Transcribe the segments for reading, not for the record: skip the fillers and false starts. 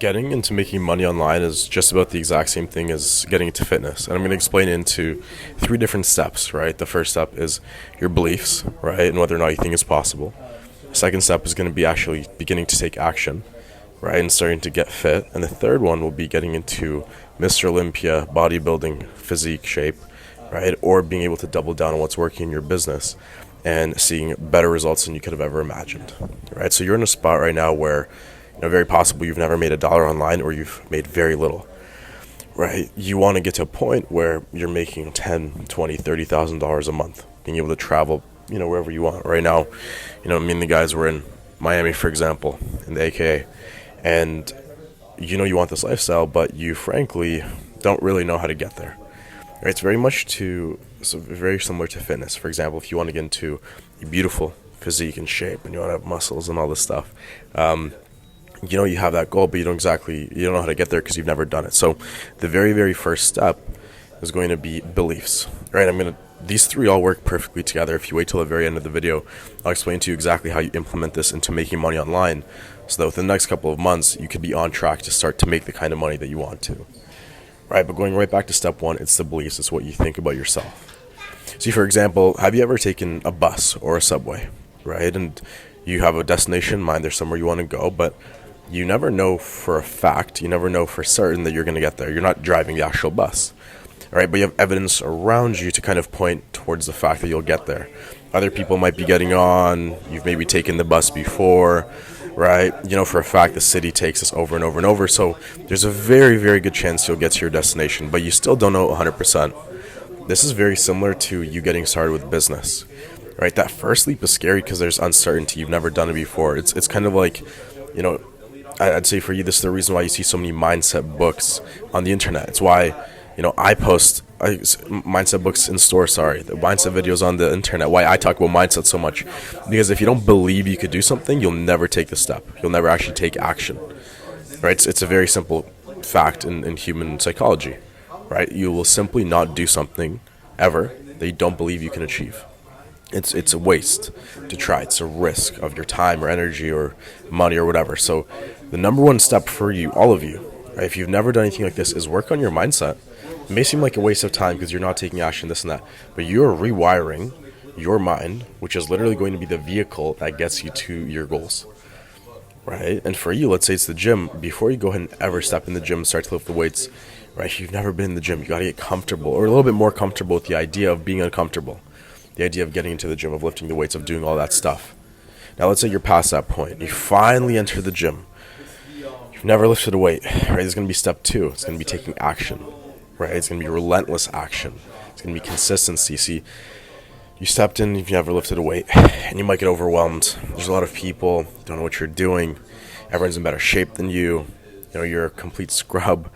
Getting into making money online is just about the exact same thing as getting into fitness. And I'm going to explain it into three different steps, right? The first step is your beliefs, right? And whether or not you think it's possible. The second step is going to be actually beginning to take action, right? And starting to get fit. And the third one will be getting into Mr. Olympia, bodybuilding, physique shape, right? Or being able to double down on what's working in your business and seeing better results than you could have ever imagined, right? So you're in a spot right now where very possible you've never made $1 online or you've made very little, right? You want to get to a point where you're making $10, $20, $30,000 a month, being able to travel, wherever you want. Right now, me and the guys were in Miami, for example, in the AKA, and you want this lifestyle, but you frankly don't really know how to get there. Right? It's very similar to fitness. For example, if you want to get into a beautiful physique and shape and you want to have muscles and all this stuff, you have that goal, but you don't know how to get there because you've never done it. So the very, very first step is going to be beliefs, right? These three all work perfectly together. If you wait till the very end of the video, I'll explain to you exactly how you implement this into making money online so that within the next couple of months, you could be on track to start to make the kind of money that you want to, right? But going right back to step one, it's the beliefs. It's what you think about yourself. See, for example, have you ever taken a bus or a subway, right? And you have a destination in mind, there's somewhere you want to go, but you never know for a fact, you never know for certain that you're going to get there. You're not driving the actual bus, right? But you have evidence around you to kind of point towards the fact that you'll get there. Other people might be getting on. You've maybe taken the bus before, right? For a fact, the city takes us over and over and over. So there's a very, very good chance you'll get to your destination, but you still don't know 100%. This is very similar to you getting started with business, right? That first leap is scary because there's uncertainty. You've never done it before. It's kind of like, I'd say for you, this is the reason why you see so many mindset books on the internet. It's why, I post mindset books in store, the mindset videos on the internet, why I talk about mindset so much. Because if you don't believe you could do something, you'll never take the step. You'll never actually take action, right? It's a very simple fact in human psychology, right? You will simply not do something ever that you don't believe you can achieve. It's a waste to try. It's a risk of your time or energy or money or whatever. So the number one step for you, all of you, right, if you've never done anything like this, is work on your mindset. It may seem like a waste of time because you're not taking action, this and that, but you're rewiring your mind, which is literally going to be the vehicle that gets you to your goals, right? And for you, let's say it's the gym. Before you go ahead and ever step in the gym and start to lift the weights, right, if you've never been in the gym, you got to get comfortable or a little bit more comfortable with the idea of being uncomfortable. The idea of getting into the gym, of lifting the weights, of doing all that stuff. Now, let's say you're past that point. You finally enter the gym. You've never lifted a weight, right? It's going to be step two. It's going to be taking action, right? It's going to be relentless action. It's going to be consistency. See, you stepped in, you've never lifted a weight, and you might get overwhelmed. There's a lot of people, don't know what you're doing. Everyone's in better shape than you. You're a complete scrub.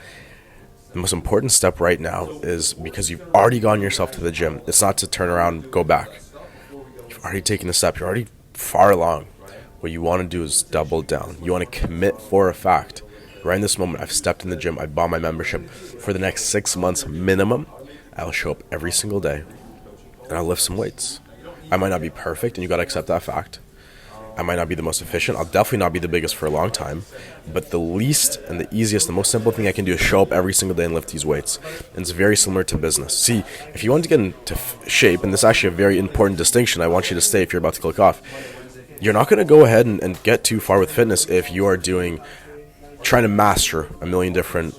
The most important step right now is because you've already gotten yourself to the gym. It's not to turn around and go back. You've already taken the step. You're already far along. What you want to do is double down. You want to commit for a fact. Right in this moment, I've stepped in the gym. I bought my membership. For the next 6 months minimum, I'll show up every single day and I'll lift some weights. I might not be perfect, and you got to accept that fact. I might not be the most efficient. I'll definitely not be the biggest for a long time. But the least and the easiest, the most simple thing I can do is show up every single day and lift these weights. And it's very similar to business. See, if you want to get into shape, and this is actually a very important distinction, I want you to stay if you're about to click off. You're not going to go ahead and get too far with fitness if you are trying to master a million different,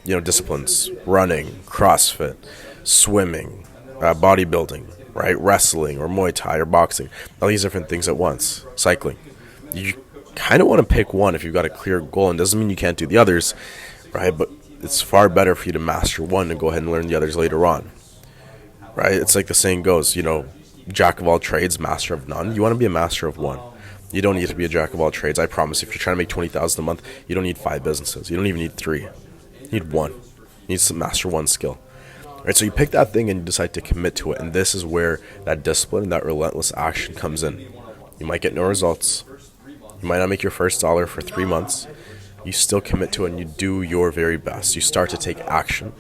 disciplines. Running, CrossFit, swimming, bodybuilding, right? Wrestling or Muay Thai or boxing, all these different things at once, cycling. You kind of want to pick one if you've got a clear goal, and doesn't mean you can't do the others, right? But it's far better for you to master one and go ahead and learn the others later on, right? It's like the saying goes, jack of all trades, master of none. You want to be a master of one. You don't need to be a jack of all trades. I promise, if you're trying to make $20,000 a month, you don't need 5 businesses. You don't even need 3. You need one. You need to master one skill. Right, so you pick that thing and you decide to commit to it, and this is where that discipline and that relentless action comes in. You might get no results. You might not make your first dollar for 3 months. You still commit to it and you do your very best. You start to take action,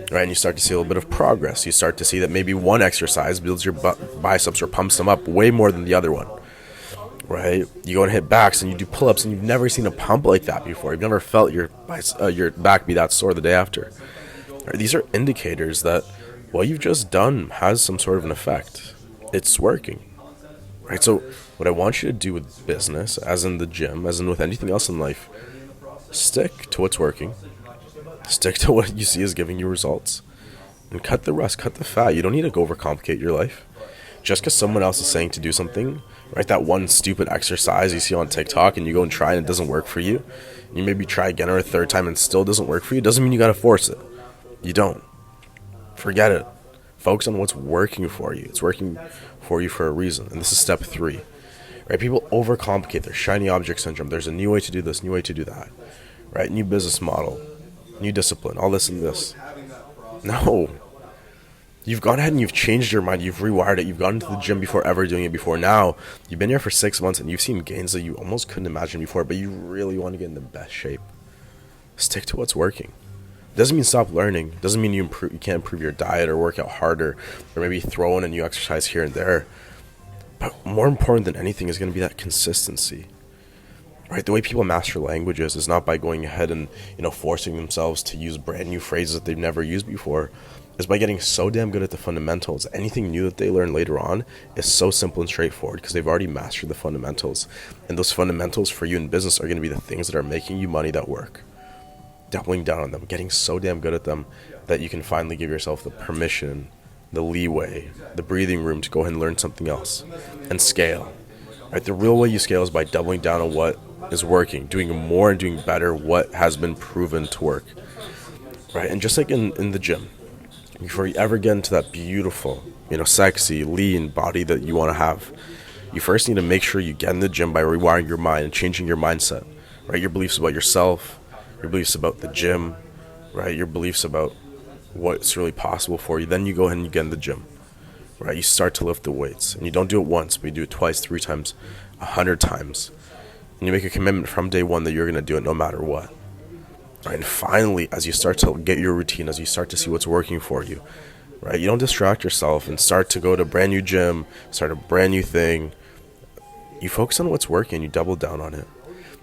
right? And you start to see a little bit of progress. You start to see that maybe one exercise builds your biceps or pumps them up way more than the other one, right? You go and hit backs and you do pull-ups and you've never seen a pump like that before. You've never felt your back be that sore the day after. Right? These are indicators that what you've just done has some sort of an effect. It's working, right? So what I want you to do with business, as in the gym, as in with anything else in life, stick to what's working. Stick to what you see is giving you results. And cut the rest, cut the fat. You don't need to overcomplicate your life. Just because someone else is saying to do something, right? That one stupid exercise you see on TikTok and you go and try and it doesn't work for you. You maybe try again or a third time and it still doesn't work for you. Doesn't mean you got to force it. You don't. Forget it. Focus on what's working for you. It's working for you for a reason. And this is step 3. Right? People overcomplicate their shiny object syndrome. There's a new way to do this, new way to do that. Right? New business model, new discipline, all this and this. No. You've gone ahead and you've changed your mind. You've rewired it. You've gone into the gym before ever doing it before. Now, you've been here for 6 months and you've seen gains that you almost couldn't imagine before, but you really want to get in the best shape. Stick to what's working. Doesn't mean stop learning. Doesn't mean you can't improve your diet or work out harder or maybe throw in a new exercise here and there. But more important than anything is going to be that consistency. Right? The way people master languages is not by going ahead and, forcing themselves to use brand new phrases that they've never used before. Is by getting so damn good at the fundamentals. Anything new that they learn later on is so simple and straightforward because they've already mastered the fundamentals. And those fundamentals for you in business are going to be the things that are making you money that work. Doubling down on them, getting so damn good at them that you can finally give yourself the permission, the leeway, the breathing room to go ahead and learn something else and scale. Right? The real way you scale is by doubling down on what is working, doing more and doing better what has been proven to work. Right? And just like in the gym, before you ever get into that beautiful, sexy, lean body that you want to have, you first need to make sure you get in the gym by rewiring your mind and changing your mindset, right? Your beliefs about yourself, your beliefs about the gym, right? Your beliefs about what's really possible for you. Then you go ahead and you get in the gym, right? You start to lift the weights, and you don't do it once, but you do it twice, 3 times, 100 times. And you make a commitment from day one that you're going to do it no matter what. Right? And finally, as you start to get your routine, as you start to see what's working for you, right? You don't distract yourself and start to go to a brand new gym, start a brand new thing. You focus on what's working, you double down on it.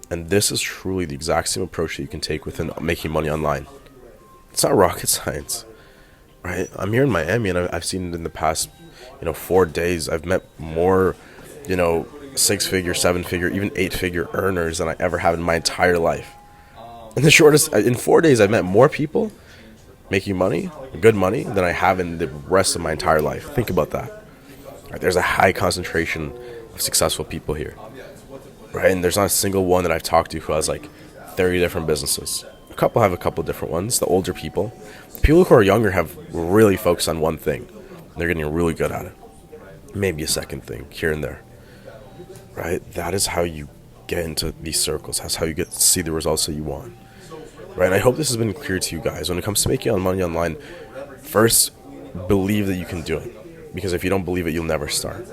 And this is truly the exact same approach that you can take within making money online. It's not rocket science, right? I'm here in Miami and I've seen it in the past, 4 days. I've met more, 6-figure, 7-figure, even 8-figure earners than I ever have in my entire life. In 4 days, I've met more people making money, good money, than I have in the rest of my entire life. Think about that. Right? There's a high concentration of successful people here. Right? And there's not a single one that I've talked to who has 30 different businesses. A couple have a couple different ones, the older people. People who are younger have really focused on one thing. They're getting really good at it. Maybe a second thing here and there. Right? That is how you get into these circles. That's how you get to see the results that you want. Right? And I hope this has been clear to you guys. When it comes to making money online, first, believe that you can do it. Because if you don't believe it, you'll never start.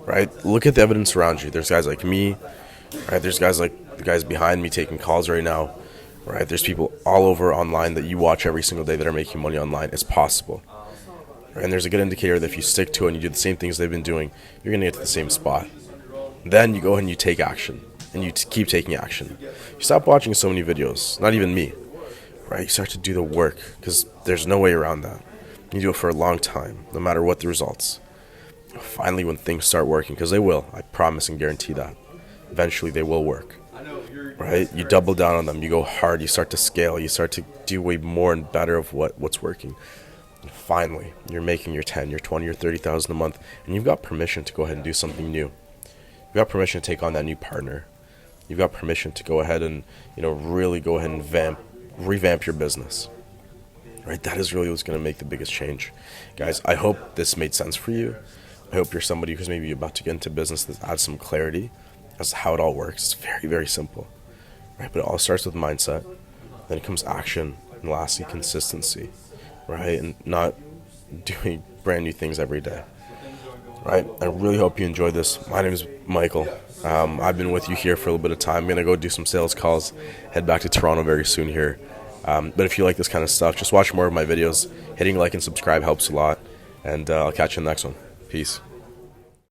Right? Look at the evidence around you. There's guys like me. Right? There's guys like the guys behind me taking calls right now. Right? There's people all over online that you watch every single day that are making money online. It's possible. Right? And there's a good indicator that if you stick to it and you do the same things they've been doing, you're going to get to the same spot. Then you go and you take action. And you keep taking action. You stop watching so many videos. Not even me. Right? You start to do the work. Because there's no way around that. You do it for a long time. No matter what the results. Finally, when things start working. Because they will. I promise and guarantee that. Eventually, they will work. Right? You double down on them. You go hard. You start to scale. You start to do way more and better of what's working. And finally, you're making your 10, your 20, your 30,000 a month. And you've got permission to go ahead and do something new. You've got permission to take on that new partner. You've got permission to go ahead and, really go ahead and revamp your business. Right? That is really what's going to make the biggest change. Guys, I hope this made sense for you. I hope you're somebody who's maybe about to get into business that adds some clarity as to how it all works. It's very, very simple. Right? But it all starts with mindset. Then it comes action. And lastly, consistency. Right? And not doing brand new things every day. Right? I really hope you enjoyed this. My name is Michael. I've been with you here for a little bit of time. I'm going to go do some sales calls, head back to Toronto very soon here. But if you like this kind of stuff, just watch more of my videos. Hitting like and subscribe helps a lot. And I'll catch you in the next one. Peace.